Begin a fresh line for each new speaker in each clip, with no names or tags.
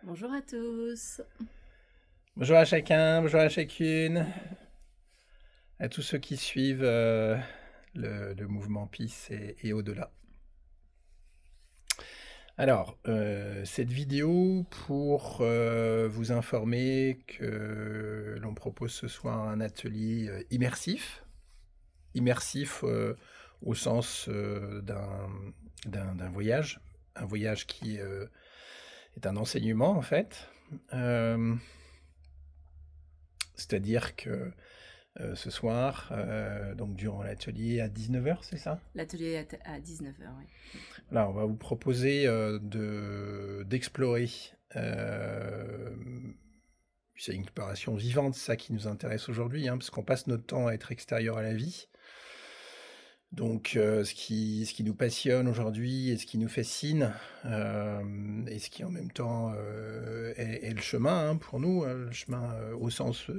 Bonjour à tous.
Bonjour à chacun, bonjour à chacune, à tous ceux qui suivent le mouvement Peace et au-delà. Alors, cette vidéo pour vous informer que l'on propose ce soir un atelier immersif au sens d'un voyage, un voyage qui est un enseignement en fait. Euh, C'est-à-dire que ce soir, donc durant l'atelier à 19h, c'est ça?
L'atelier est à 19h, oui.
Là, on va vous proposer d'explorer. C'est une exploration vivante, ça qui nous intéresse aujourd'hui, hein, parce qu'on passe notre temps à être extérieur à la vie. Donc, ce qui nous passionne aujourd'hui et ce qui nous fascine, et ce qui en même temps est le chemin hein, pour nous, le chemin au sens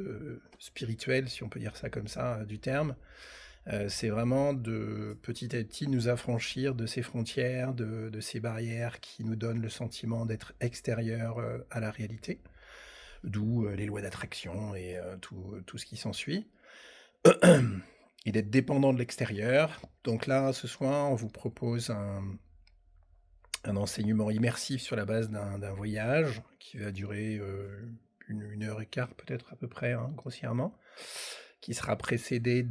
spirituel, si on peut dire ça comme ça, du terme. C'est vraiment de petit à petit nous affranchir de ces frontières, de ces barrières qui nous donnent le sentiment d'être extérieur à la réalité, d'où les lois d'attraction et tout ce qui s'ensuit, et d'être dépendant de l'extérieur. Donc là, ce soir, on vous propose un enseignement immersif sur la base d'un voyage qui va durer une heure et quart peut-être à peu près, hein, grossièrement, qui sera précédé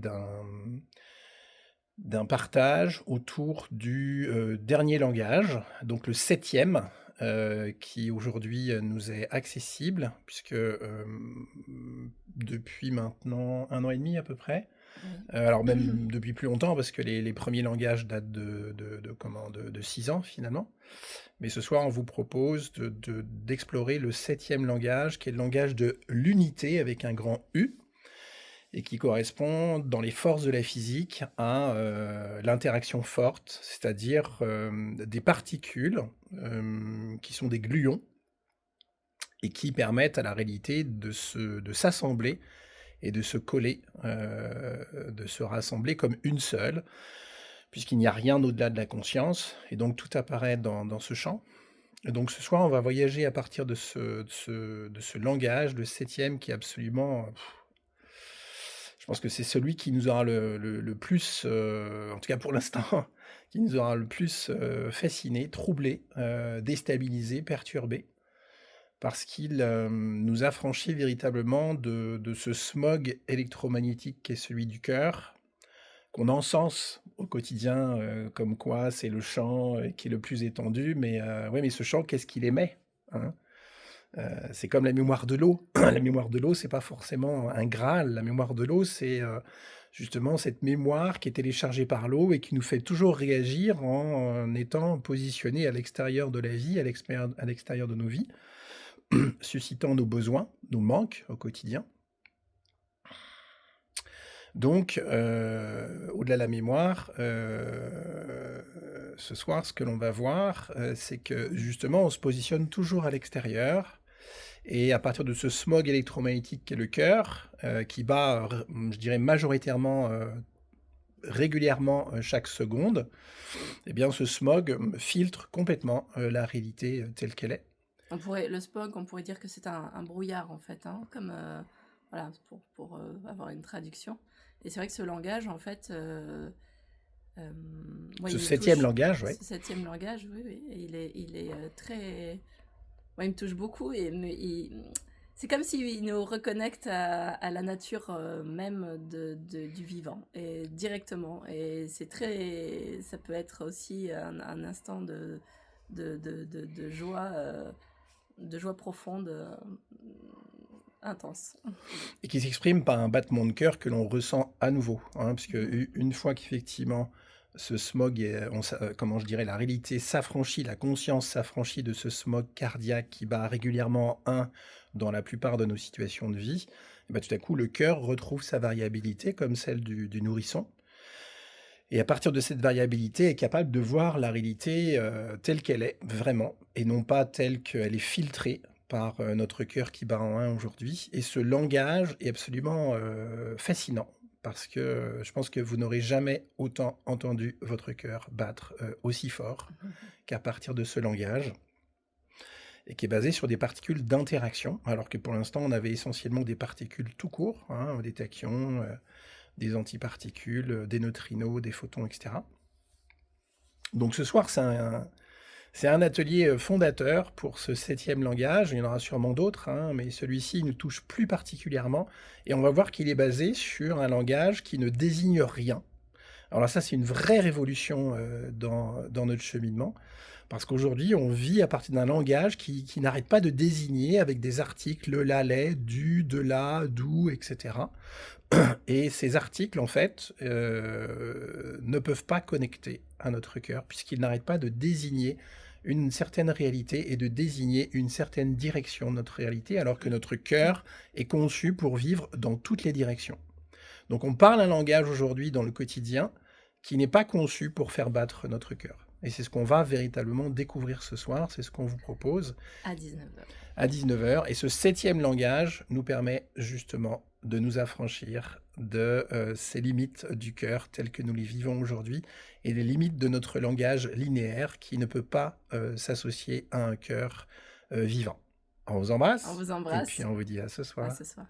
d'un partage autour du dernier langage, donc le septième, qui aujourd'hui nous est accessible, puisque depuis maintenant 1 an et demi à peu près,
Oui.
alors même depuis plus longtemps, parce que les premiers langages datent de 6 ans finalement. Mais ce soir, on vous propose d'explorer le septième langage, qui est le langage de l'unité avec un grand U, et qui correspond dans les forces de la physique à l'interaction forte, c'est-à-dire des particules qui sont des gluons et qui permettent à la réalité de s'assembler et de se coller, de se rassembler comme une seule, puisqu'il n'y a rien au-delà de la conscience, et donc tout apparaît dans ce champ. Et donc ce soir, on va voyager à partir de ce langage, le septième, qui est absolument... Je pense que c'est celui qui nous aura le plus, en tout cas pour l'instant, qui nous aura le plus fasciné, troublé, déstabilisé, perturbé, parce qu'il nous a franchi véritablement de ce smog électromagnétique qui est celui du cœur, qu'on encense au quotidien, comme quoi c'est le champ qui est le plus étendu, mais ouais, mais ce champ, qu'est-ce qu'il émet, hein? C'est comme la mémoire de l'eau. La mémoire de l'eau, c'est pas forcément un Graal. La mémoire de l'eau, c'est justement cette mémoire qui est téléchargée par l'eau et qui nous fait toujours réagir en étant positionné à l'extérieur de la vie, à l'extérieur de nos vies, suscitant nos besoins, nos manques au quotidien. Donc, au-delà de la mémoire, ce soir, ce que l'on va voir, c'est que justement, on se positionne toujours à l'extérieur. Et à partir de ce smog électromagnétique qu'est le cœur, qui bat, je dirais majoritairement, régulièrement, chaque seconde, eh bien ce smog filtre complètement la réalité telle qu'elle est.
Le smog, on pourrait dire que c'est un brouillard, en fait, hein, comme, voilà, pour avoir une traduction. Et c'est vrai que ce langage, en fait, moi,
Ce
il me
septième
touche.
langage, ouais.
Ce septième langage, oui, oui, et il est très... Moi, il me touche beaucoup c'est comme s'il nous reconnecte à la nature même du vivant, et directement. Et ça peut être aussi un instant de joie, profonde, intense.
Et qui s'exprime par un battement de cœur que l'on ressent à nouveau, hein, parce que une fois qu'effectivement ce smog est, comment je dirais, la réalité s'affranchit, la conscience s'affranchit de ce smog cardiaque qui bat régulièrement un dans la plupart de nos situations de vie, et ben, tout à coup le cœur retrouve sa variabilité comme celle du nourrisson. Et à partir de cette variabilité, est capable de voir la réalité telle qu'elle est, vraiment, et non pas telle qu'elle est filtrée par notre cœur qui bat en un aujourd'hui. Et ce langage est absolument fascinant, parce que je pense que vous n'aurez jamais autant entendu votre cœur battre aussi fort qu'à partir de ce langage. et qui est basé sur des particules d'interaction, alors que pour l'instant, on avait essentiellement des particules tout court, hein, des tachyons, des antiparticules, des neutrinos, des photons, etc. Donc ce soir, c'est un atelier fondateur pour ce 7e langage. Il y en aura sûrement d'autres, hein, mais celui-ci nous touche plus particulièrement. Et on va voir qu'il est basé sur un langage qui ne désigne rien. Alors là, ça, c'est une vraie révolution dans notre cheminement. Parce qu'aujourd'hui, on vit à partir d'un langage qui n'arrête pas de désigner avec des articles, la, les, du, de la, d'où, etc. Et ces articles, en fait, ne peuvent pas connecter à notre cœur, puisqu'ils n'arrêtent pas de désigner une certaine réalité et de désigner une certaine direction de notre réalité, alors que notre cœur est conçu pour vivre dans toutes les directions. Donc on parle un langage aujourd'hui dans le quotidien qui n'est pas conçu pour faire battre notre cœur. Et c'est ce qu'on va véritablement découvrir ce soir, c'est ce qu'on vous propose
À 19h.
à 19h. Et ce 7e langage nous permet justement de nous affranchir de ces limites du cœur telles que nous les vivons aujourd'hui et les limites de notre langage linéaire qui ne peut pas s'associer à un cœur vivant. On vous
On
embrasse
vous
et puis
embrasse.
on vous dit à ce
À
soir.
ce soir.